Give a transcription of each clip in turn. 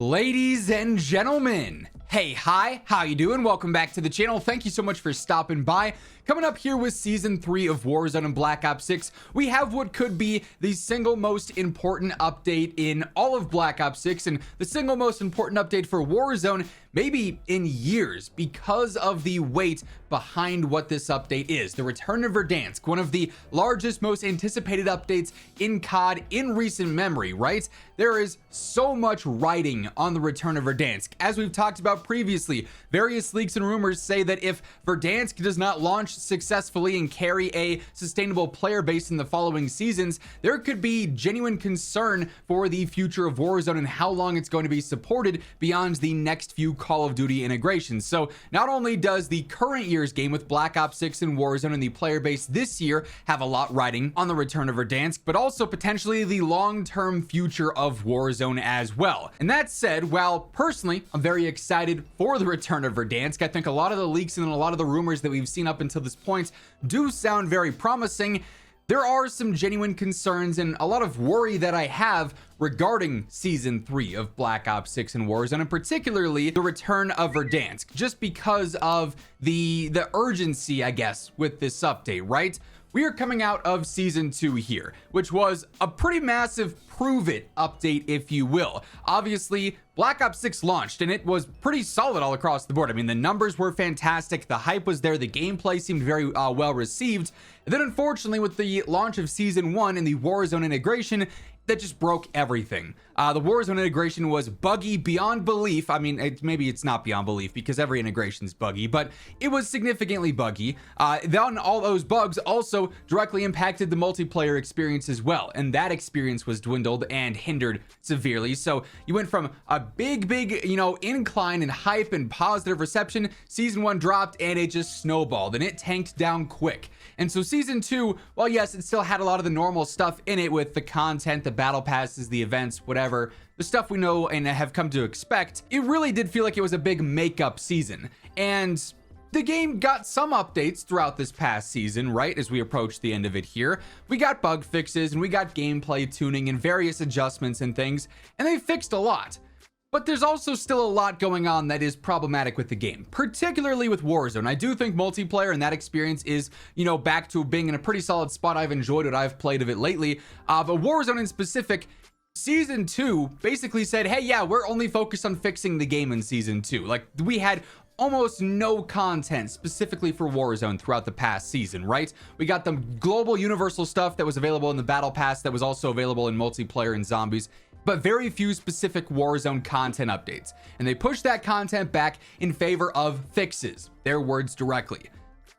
Ladies and gentlemen, hey, hi, how you doing? Welcome back to the channel. Thank you so much for stopping by. Coming up here with Season 3 of Warzone and Black Ops 6, we have what could be the single most important update in all of Black Ops 6 and the single most important update for Warzone maybe in years because of the weight behind what this update is. The return of Verdansk, one of the largest, most anticipated updates in COD in recent memory, right? There is so much writing on the return of Verdansk. As we've talked about previously, various leaks and rumors say that if Verdansk does not launch successfully and carry a sustainable player base in the following seasons, there could be genuine concern for the future of Warzone and how long it's going to be supported beyond the next few Call of Duty integrations. So not only does the current year's game with Black Ops 6 and Warzone and the player base this year have a lot riding on the return of Verdansk, but also potentially the long-term future of Warzone as well. And that said, while personally I'm very excited for the return of Verdansk, I think a lot of the leaks and a lot of the rumors that we've seen up until this point do sound very promising. There are some genuine concerns and a lot of worry that I have regarding Season 3 of Black Ops 6 and Warzone, and particularly the return of Verdansk, just because of the urgency, I guess, with this update, right? We are coming out of Season 2 here, which was a pretty massive prove it update, if you will. Obviously, Black Ops 6 launched and it was pretty solid all across the board. I mean, the numbers were fantastic, the hype was there, the gameplay seemed very well received. And then unfortunately, with the launch of Season 1 and the Warzone integration, that just broke everything. The Warzone integration was buggy beyond belief. I mean, maybe it's not beyond belief because every integration is buggy, but it was significantly buggy. Then all those bugs also directly impacted the multiplayer experience as well, and that experience was dwindled and hindered severely. So you went from a big, incline and hype and positive reception. Season 1 dropped and it just snowballed and it tanked down quick. And so Season 2, well, yes, it still had a lot of the normal stuff in it with the content, the battle passes, the events, whatever, the stuff we know and have come to expect. It really did feel like it was a big makeup season. And the game got some updates throughout this past season, right? As we approach the end of it here, we got bug fixes and we got gameplay tuning and various adjustments and things, and they fixed a lot. But there's also still a lot going on that is problematic with the game, particularly with Warzone. I do think multiplayer and that experience is, back to being in a pretty solid spot. I've enjoyed what I've played of it lately. But Warzone in specific, Season 2 basically said, hey, yeah, we're only focused on fixing the game in Season 2. Like, we had almost no content specifically for Warzone throughout the past season, right? We got the global universal stuff that was available in the battle pass that was also available in multiplayer and zombies, but very few specific Warzone content updates. And they pushed that content back in favor of fixes, their words directly.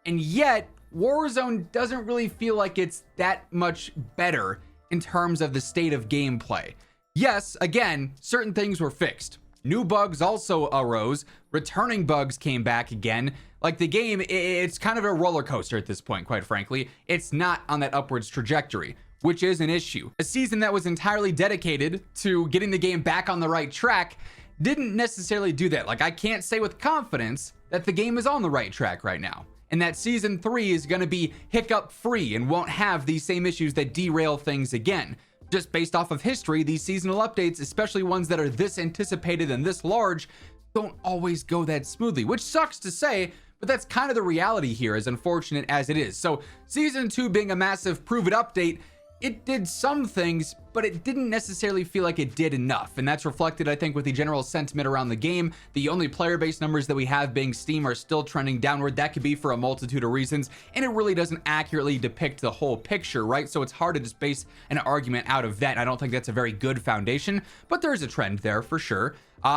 And yet, Warzone doesn't really feel like it's that much better in terms of the state of gameplay. Yes, again, certain things were fixed. New bugs also arose, returning bugs came back again. Like, the game, it's kind of a roller coaster at this point, quite frankly. It's not on that upwards trajectory, which is an issue. A season that was entirely dedicated to getting the game back on the right track didn't necessarily do that. Like, I can't say with confidence that the game is on the right track right now, and that Season 3 is going to be hiccup free and won't have these same issues that derail things again. Just based off of history, these seasonal updates, especially ones that are this anticipated and this large, don't always go that smoothly, which sucks to say, but that's kind of the reality here, as unfortunate as it is. So Season 2 being a massive prove it update, it did some things, but it didn't necessarily feel like it did enough. And that's reflected, I think, with the general sentiment around the game. The only player base numbers that we have being Steam are still trending downward. That could be for a multitude of reasons, and it really doesn't accurately depict the whole picture, right? So it's hard to just base an argument out of that. I don't think that's a very good foundation, but there is a trend there for sure.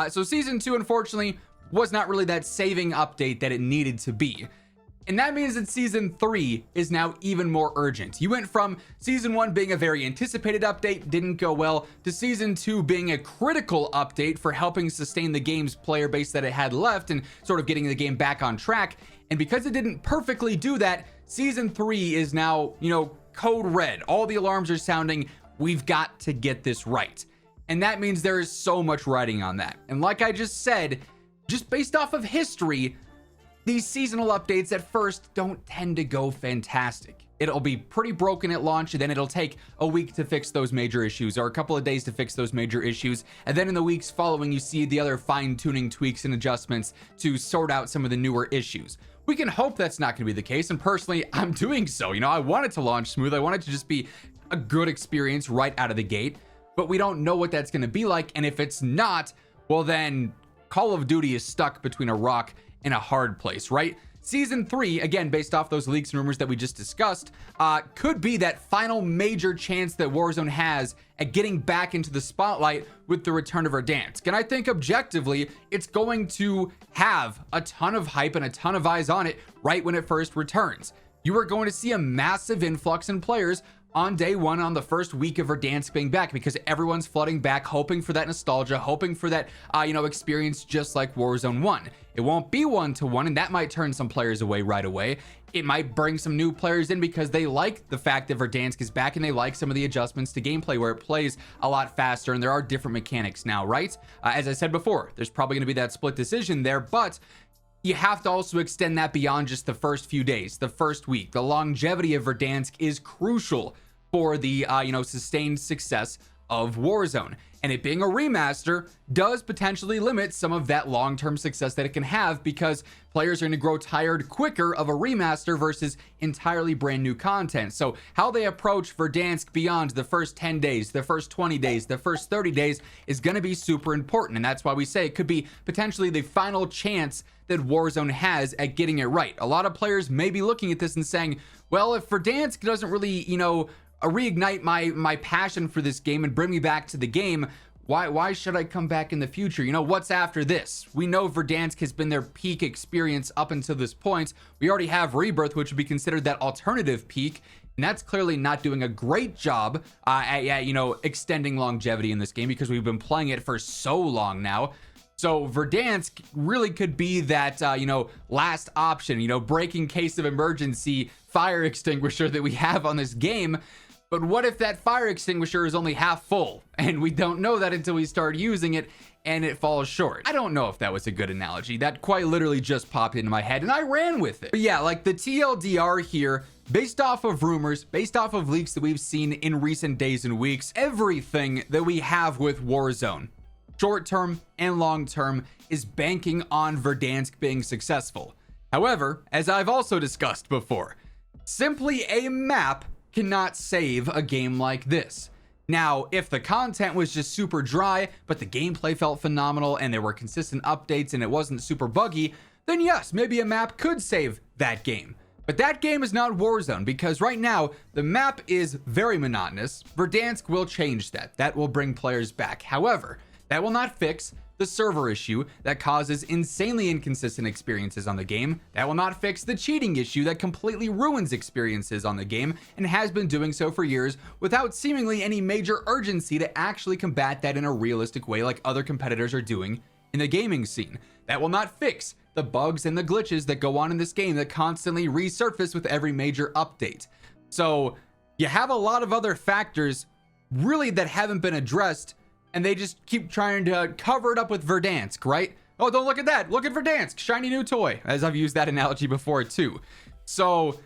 So Season 2, unfortunately, was not really that saving update that it needed to be. And that means that Season 3 is now even more urgent. You went from Season 1 being a very anticipated update, didn't go well, to Season 2 being a critical update for helping sustain the game's player base that it had left and sort of getting the game back on track. And because it didn't perfectly do that, Season 3 is now, code red. All the alarms are sounding. We've got to get this right. And that means there is so much writing on that. And like I just said, just based off of history, these seasonal updates at first don't tend to go fantastic. it'll be pretty broken at launch, and then it'll take a week to fix those major issues, or a couple of days to fix those major issues, and then in the weeks following you see the other fine-tuning tweaks and adjustments to sort out some of the newer issues. We can hope that's not going to be the case, and personally I'm doing so. I want it to launch smooth. I want it to just be a good experience right out of the gate, but we don't know what that's going to be like, and if it's not, well then Call of Duty is stuck between a rock and a hard place, right? Season 3, again, based off those leaks and rumors that we just discussed, could be that final major chance that Warzone has at getting back into the spotlight with the return of Verdansk. And I think objectively, it's going to have a ton of hype and a ton of eyes on it right when it first returns. You are going to see a massive influx in players on day one, on the first week of Verdansk being back, because everyone's flooding back, hoping for that nostalgia, hoping for that, experience just like Warzone 1. It won't be one-to-one, and that might turn some players away right away. It might bring some new players in because they like the fact that Verdansk is back, and they like some of the adjustments to gameplay where it plays a lot faster, and there are different mechanics now, right? As I said before, there's probably going to be that split decision there, but you have to also extend that beyond just the first few days, the first week. The longevity of Verdansk is crucial for the, sustained success of Warzone. And it being a remaster does potentially limit some of that long-term success that it can have, because players are going to grow tired quicker of a remaster versus entirely brand new content. So how they approach Verdansk beyond the first 10 days, the first 20 days, the first 30 days is going to be super important. And that's why we say it could be potentially the final chance that Warzone has at getting it right. A lot of players may be looking at this and saying, well, if Verdansk doesn't really, reignite my passion for this game and bring me back to the game, why should I come back in the future? What's after this? We know Verdansk has been their peak experience up until this point. We already have Rebirth, which would be considered that alternative peak, and that's clearly not doing a great job at extending longevity in this game, because we've been playing it for so long now. So Verdansk really could be that, last option, breaking case of emergency fire extinguisher that we have on this game. But what if that fire extinguisher is only half full, and we don't know that until we start using it and it falls short? I don't know if that was a good analogy. That quite literally just popped into my head and I ran with it. But yeah, like the TLDR here, based off of rumors, based off of leaks that we've seen in recent days and weeks, everything that we have with Warzone, short-term and long-term, is banking on Verdansk being successful. However, as I've also discussed before, simply a map cannot save a game like this. Now, if the content was just super dry, but the gameplay felt phenomenal and there were consistent updates and it wasn't super buggy, then yes, maybe a map could save that game. But that game is not Warzone, because right now the map is very monotonous. Verdansk will change that. That will bring players back. However, that will not fix the server issue that causes insanely inconsistent experiences on the game. That will not fix the cheating issue that completely ruins experiences on the game, and has been doing so for years without seemingly any major urgency to actually combat that in a realistic way like other competitors are doing in the gaming scene. That will not fix the bugs and the glitches that go on in this game that constantly resurface with every major update. So you have a lot of other factors really that haven't been addressed, and they just keep trying to cover it up with Verdansk, right? Oh, don't look at that. Look at Verdansk, shiny new toy, as I've used that analogy before too. So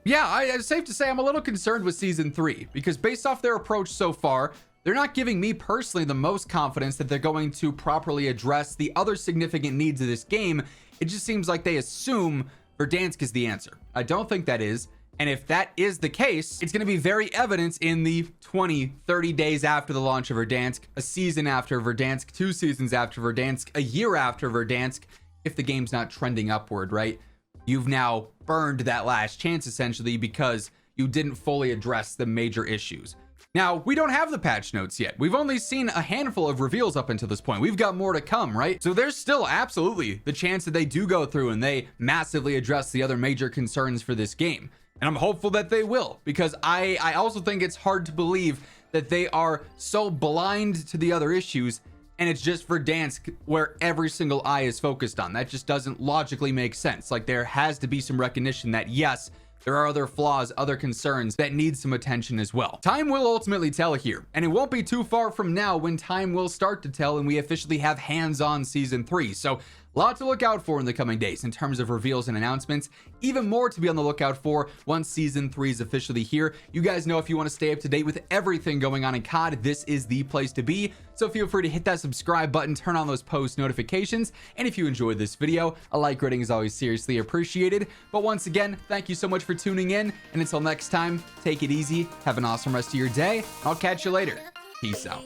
yeah, it's safe to say I'm a little concerned with Season 3, because based off their approach so far, they're not giving me personally the most confidence that they're going to properly address the other significant needs of this game. It just seems like they assume Verdansk is the answer. I don't think that is. And if that is the case, it's going to be very evident in the 20-30 days after the launch of Verdansk, a season after Verdansk, 2 seasons after Verdansk, a year after Verdansk, if the game's not trending upward, right? You've now burned that last chance essentially because you didn't fully address the major issues. Now, we don't have the patch notes yet. We've only seen a handful of reveals up until this point. We've got more to come, right? So there's still absolutely the chance that they do go through and they massively address the other major concerns for this game. And I'm hopeful that they will, because I also think it's hard to believe that they are so blind to the other issues and it's just Verdansk where every single eye is focused on. That just doesn't logically make sense. Like, there has to be some recognition that yes, there are other flaws, other concerns that need some attention as well. Time will ultimately tell here, and it won't be too far from now when time will start to tell and we officially have hands-on Season 3. So A lot to look out for in the coming days in terms of reveals and announcements, even more to be on the lookout for once season 3 is officially here. You guys know if you want to stay up to date with everything going on in COD, this is the place to be. So feel free to hit that subscribe button, turn on those post notifications, and if you enjoyed this video, a like rating is always seriously appreciated. But once again, thank you so much for tuning in, and until next time, take it easy, have an awesome rest of your day. I'll catch you later. Peace out.